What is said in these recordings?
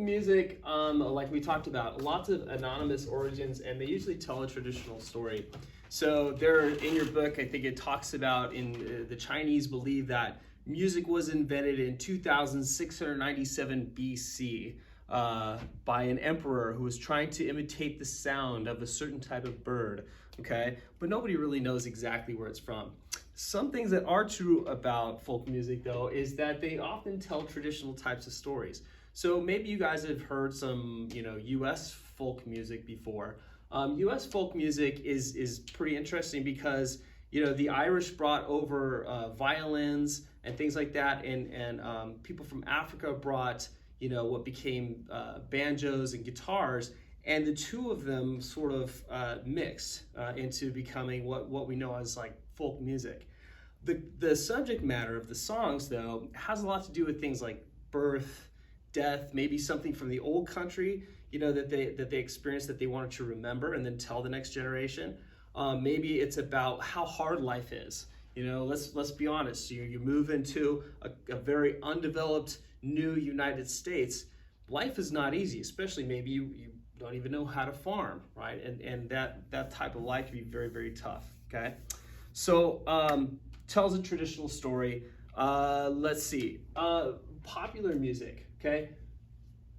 music, like we talked about, lots of anonymous origins, and they usually tell a traditional story. So there, in your book, I think it talks about the Chinese believe that music was invented in 2697 BC by an emperor who was trying to imitate the sound of a certain type of bird, okay? But nobody really knows exactly where it's from. Some things that are true about folk music, though, is that they often tell traditional types of stories. So maybe you guys have heard some, U.S. folk music before. U.S. folk music is pretty interesting because, the Irish brought over violins and things like that, and people from Africa brought, what became banjos and guitars, and the two of them sort of mixed into becoming what we know as like folk music. The subject matter of the songs, though, has a lot to do with things like birth, death, maybe something from the old country, that they experienced that they wanted to remember and then tell the next generation. Maybe it's about how hard life is. Let's be honest. You move into a very undeveloped new United States. Life is not easy, especially maybe you don't even know how to farm, right? And that type of life can be very, very tough. Okay, so tells a traditional story. Let's see, popular music. Okay,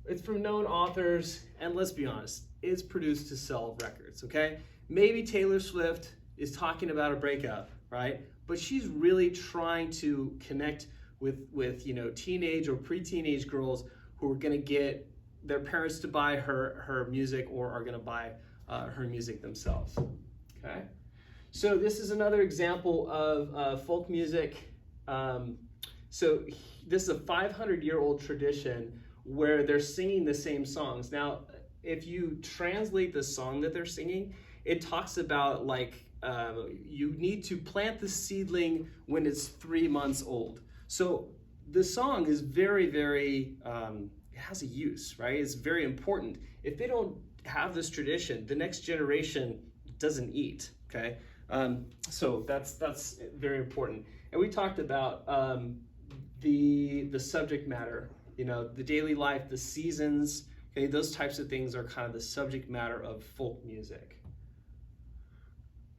it's from known authors, and let's be honest, it's produced to sell records. Okay, maybe Taylor Swift is talking about a breakup, right? But she's really trying to connect with teenage or pre-teenage girls who are going to get their parents to buy her music or are going to buy her music themselves. Okay, so this is another example of folk music. So this is a 500-year-old tradition where they're singing the same songs. Now, if you translate the song that they're singing, it talks about you need to plant the seedling when it's 3 months old. So the song is very, very, it has a use, right? It's very important. If they don't have this tradition, the next generation doesn't eat, okay? So that's very important. And we talked about the subject matter, the daily life, the seasons, okay? Those types of things are kind of the subject matter of folk music.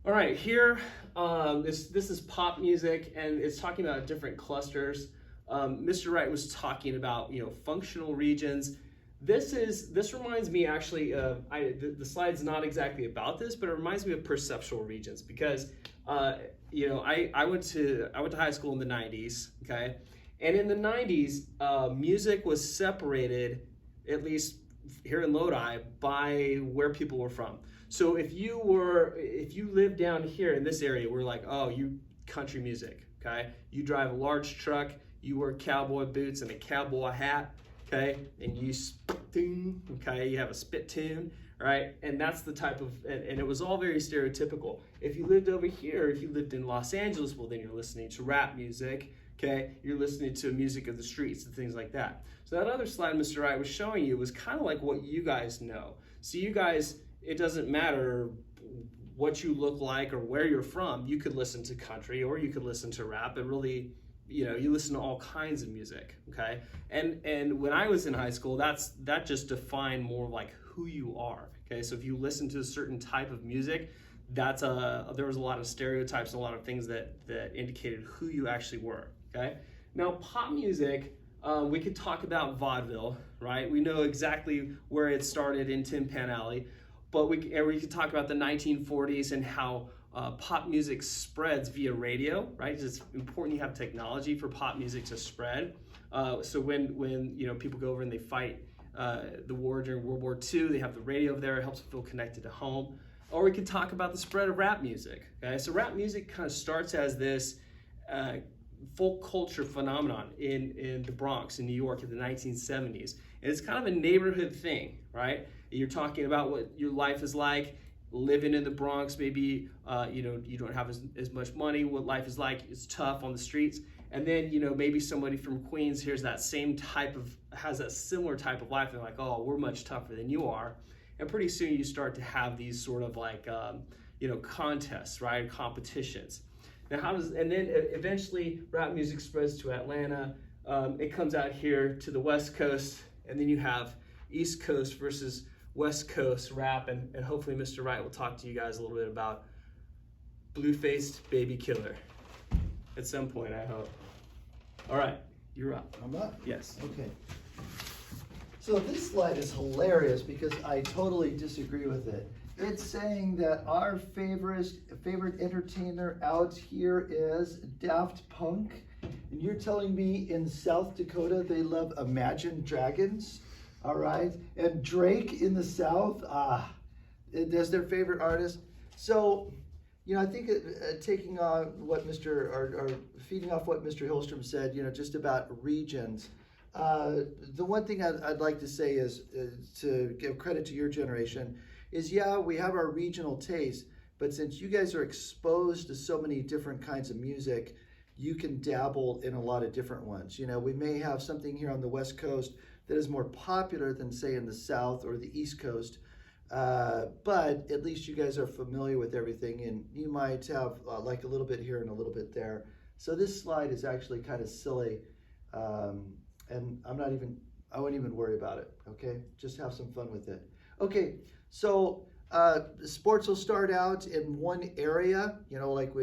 All right, here, this is pop music, and it's talking about different clusters. Mr. Wright was talking about, functional regions. This reminds me actually of, the slide's not exactly about this, but it reminds me of perceptual regions because, I went to high school in the 90s, okay? And in the 90s, music was separated, at least here in Lodi, by where people were from. So if you lived down here in this area, we're like, oh, you country music, okay? You drive a large truck, you wear cowboy boots and a cowboy hat, okay? And you spit, okay? You have a spit tune, right? And that's the type of, and it was all very stereotypical. If you lived over here, if you lived in Los Angeles, well, then you're listening to rap music, okay? You're listening to music of the streets and things like that. So that other slide Mr. Wright was showing you was kind of like what you guys know. So you guys, it doesn't matter what you look like or where you're from. You could listen to country or you could listen to rap. It really, you listen to all kinds of music, okay? And when I was in high school, that just defined more like who you are, okay? So if you listen to a certain type of music, there was a lot of stereotypes, a lot of things that indicated who you actually were, okay? Now, pop music, we could talk about vaudeville, right? We know exactly where it started in Tin Pan Alley, but we could talk about the 1940s and how pop music spreads via radio, right? It's important you have technology for pop music to spread. So when people go over and they fight the war during World War II, they have the radio over there. It helps them feel connected to home. Or we could talk about the spread of rap music. Okay, so rap music kind of starts as this folk culture phenomenon in the Bronx, in New York, in the 1970s. And it's kind of a neighborhood thing, right? You're talking about what your life is like, living in the Bronx. Maybe you don't have as much money. What life is like, it's tough on the streets. And then maybe somebody from Queens has that similar type of life. And they're like, oh, we're much tougher than you are. And pretty soon you start to have these sort of like contests, right? Competitions. Now and then eventually rap music spreads to Atlanta. It comes out here to the West Coast, and then you have East Coast versus West Coast rap, and hopefully Mr. Wright will talk to you guys a little bit about Blue-Faced Baby Killer at some point, I hope. All right, you're up. I'm up? Yes. Okay. So this slide is hilarious because I totally disagree with it. It's saying that our favorite entertainer out here is Daft Punk. And you're telling me in South Dakota they love Imagine Dragons, all right? And Drake in the South, that's their favorite artist. So, you know, I think taking on what or feeding off what Mr. Hillstrom said, you know, just about regions. The one thing I'd like to say is to give credit to your generation is, yeah, we have our regional taste, but since you guys are exposed to so many different kinds of music, you can dabble in a lot of different ones. You know, we may have something here on the West Coast that is more popular than, say, in the South or the East Coast, but at least you guys are familiar with everything, and you might have like a little bit here and a little bit there. So this slide is actually kind of silly, and I wouldn't even worry about it, okay? Just have some fun with it. Okay, so sports will start out in one area, you know, like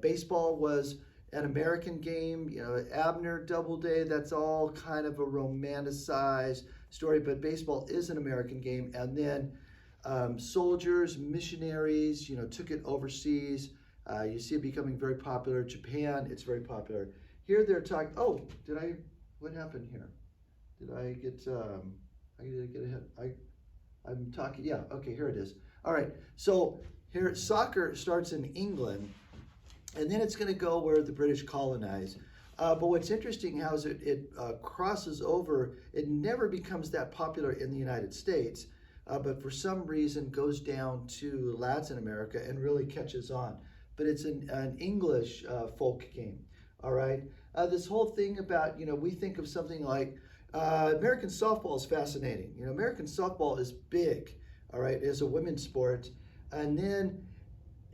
baseball was an American game, you know, Abner Doubleday, that's all kind of a romanticized story, but baseball is an American game. And then soldiers, missionaries, you know, took it overseas. You see it becoming very popular. Japan, it's very popular. Here they're talking, what happened here? Did I get ahead? I'm talking, yeah, okay, here it is. All right, so here soccer starts in England, and then it's going to go where the British colonize. But what's interesting how is it crosses over, it never becomes that popular in the United States, but for some reason goes down to Latin America and really catches on. But it's an English folk game, all right? This whole thing about, you know, we think of something like, American softball is fascinating. You know, American softball is big, all right, as a women's sport. And then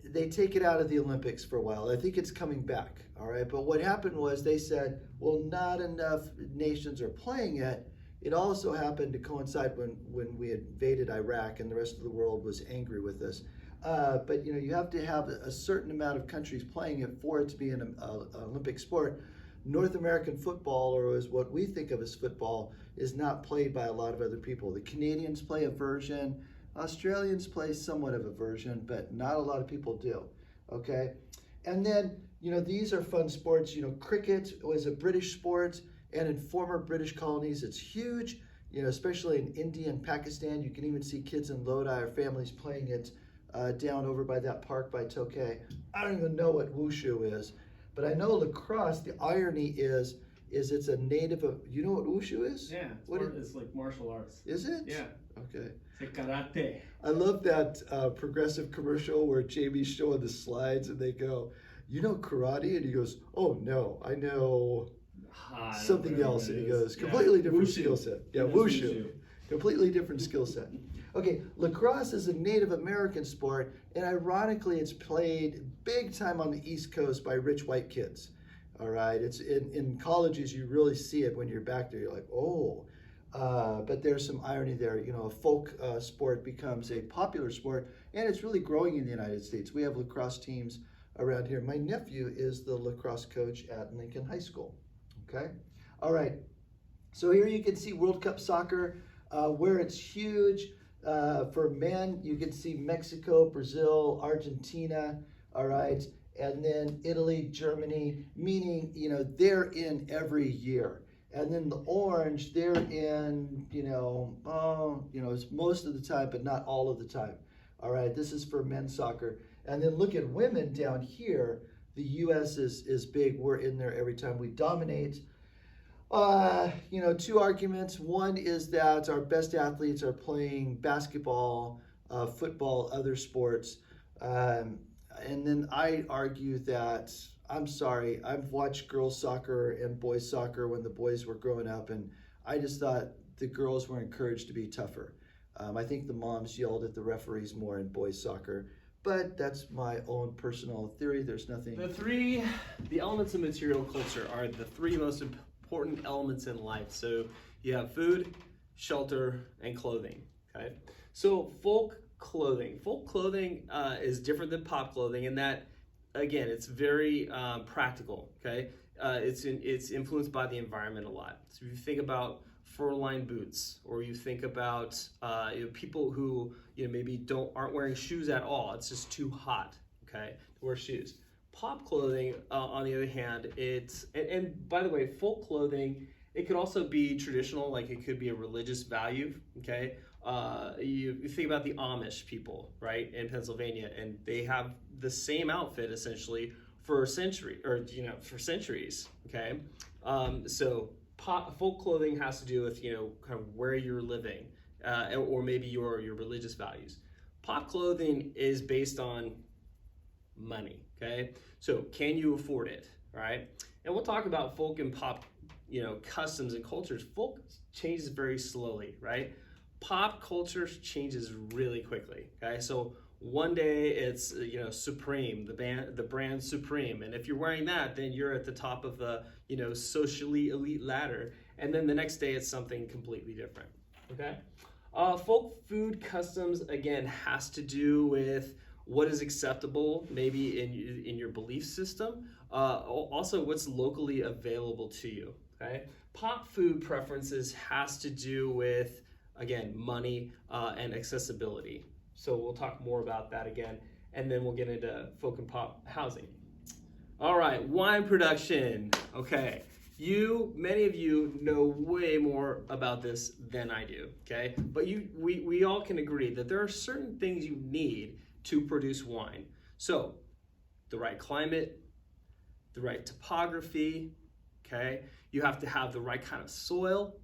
they take it out of the Olympics for a while. I think it's coming back, all right? But what happened was they said, well, not enough nations are playing it. It also happened to coincide when we invaded Iraq and the rest of the world was angry with us. But, you know, you have to have a certain amount of countries playing it for it to be an Olympic sport. North American football, or as what we think of as football, is not played by a lot of other people. The Canadians play a version, Australians play somewhat of a version, but not a lot of people do, okay? And then, you know, these are fun sports. You know, cricket was a British sport, and in former British colonies, it's huge, you know, especially in India and Pakistan. You can even see kids in Lodi or families playing it down over by that park by Tokay. I don't even know what wushu is. But I know lacrosse, the irony is it's a native of, you know what wushu is? Yeah, it's like martial arts. Is it? Yeah. Okay. It's like karate. I love that progressive commercial where Jamie's showing the slides and they go, you know karate? And he goes, oh no, I know something else. And he goes, completely different skill set. Yeah, wushu. Completely different skill set. Okay, lacrosse is a Native American sport, and ironically, it's played big time on the East Coast by rich white kids. All right, it's in colleges, you really see it when you're back there. You're like, oh, but there's some irony there. You know, a folk sport becomes a popular sport, and it's really growing in the United States. We have lacrosse teams around here. My nephew is the lacrosse coach at Lincoln High School. Okay, all right. So here you can see World Cup soccer, where it's huge. For men, you can see Mexico, Brazil, Argentina, all right, and then Italy, Germany, meaning, you know, they're in every year. And then the orange, they're in, it's most of the time, but not all of the time. All right, this is for men's soccer. And then look at women down here. The U.S. is big. We're in there every time. We dominate. Two arguments. One is that our best athletes are playing basketball, football, other sports. And then I argue that, I'm sorry, I've watched girls soccer and boys soccer when the boys were growing up, and I just thought the girls were encouraged to be tougher. I think the moms yelled at the referees more in boys soccer, but that's my own personal theory. There's nothing. The elements of material culture are the three most important elements in life. So you have food, shelter, and clothing. Okay, so folk clothing is different than pop clothing in that, again, it's very practical. Okay, it's influenced by the environment a lot. So if you think about fur-lined boots, or you think about people who maybe aren't wearing shoes at all. It's just too hot. Okay, to wear shoes. Pop clothing, on the other hand, and by the way, folk clothing, it could also be traditional, like it could be a religious value. Okay, you think about the Amish people, right, in Pennsylvania, and they have the same outfit essentially for a century, or for centuries. Okay, so folk clothing has to do with kind of where you're living, or maybe your religious values. Pop clothing is based on money. Okay, so can you afford it, right? And we'll talk about folk and pop, customs and cultures. Folk changes very slowly, right? Pop culture changes really quickly. Okay, so one day it's Supreme, the brand Supreme, and if you're wearing that, then you're at the top of the socially elite ladder. And then the next day it's something completely different. Okay, folk food customs, again, has to do with what is acceptable maybe in your belief system, also what's locally available to you. Okay, pop food preferences has to do with, again, money and accessibility. So we'll talk more about that again, and then we'll get into folk and pop housing. All right, wine production. Okay, many of you know way more about this than I do. Okay, but we all can agree that there are certain things you need to produce wine. So the right climate, the right topography. Okay, you have to have the right kind of soil,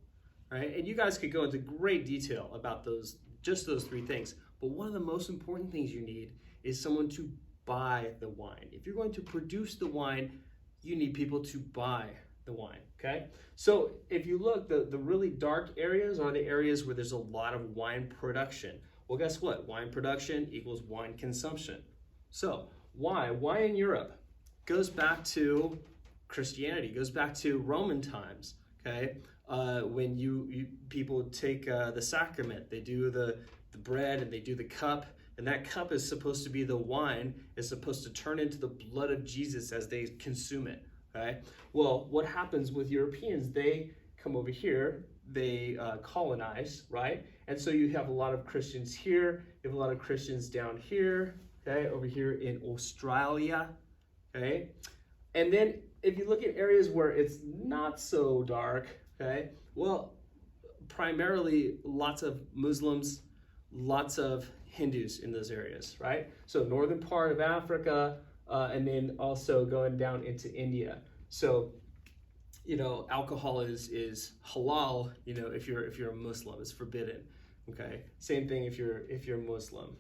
right? And you guys could go into great detail about those three things. But one of the most important things you need is someone to buy the wine. If you're going to produce the wine, you need people to buy the wine. Okay, so if you look, the really dark areas are the areas where there's a lot of wine production. Well, guess what? Wine production equals wine consumption. So why in Europe? Goes back to Christianity, goes back to Roman times. Okay, when people take the sacrament, they do the bread and they do the cup, and that cup is supposed to be the wine, is supposed to turn into the blood of Jesus as they consume it. Okay, well, what happens with Europeans? They come over here, they colonize, right? And so you have a lot of Christians here, you have a lot of Christians down here, okay, over here in Australia, okay? And then if you look at areas where it's not so dark, okay, well, primarily lots of Muslims, lots of Hindus in those areas, right? So northern part of Africa, and then also going down into India. So alcohol is halal, if you're a Muslim, it's forbidden. Okay, same thing if you're Muslim.